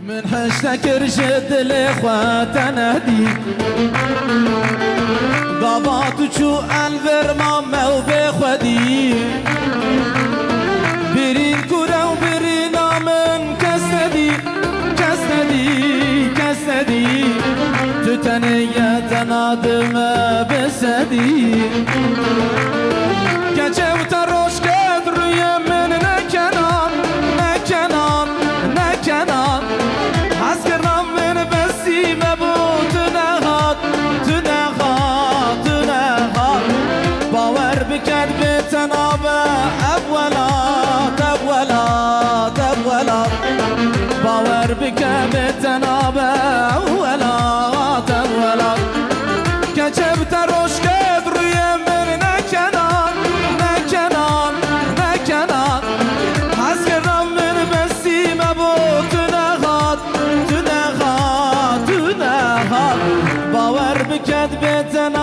من حشتك رشد لإخواتنا دي قابات شو أنفر ماما وبخدي برين كورا وبرينا من كسدي كسدي كسدي تتنية تنادم بسدي كجو تروش قدر يمن نكنان نكنان نكنان عسكرنا من بسي مبوت نهات تنهات تنهات باور بكد بتنابه أولات أولات أولات باور بكد بتنابه أولات أولات كجبت روش قدر يمن نكنان نكنان نكنان عسكرنا من بسي مبوت تنهات تنهات تنهات باور بكد بتنابه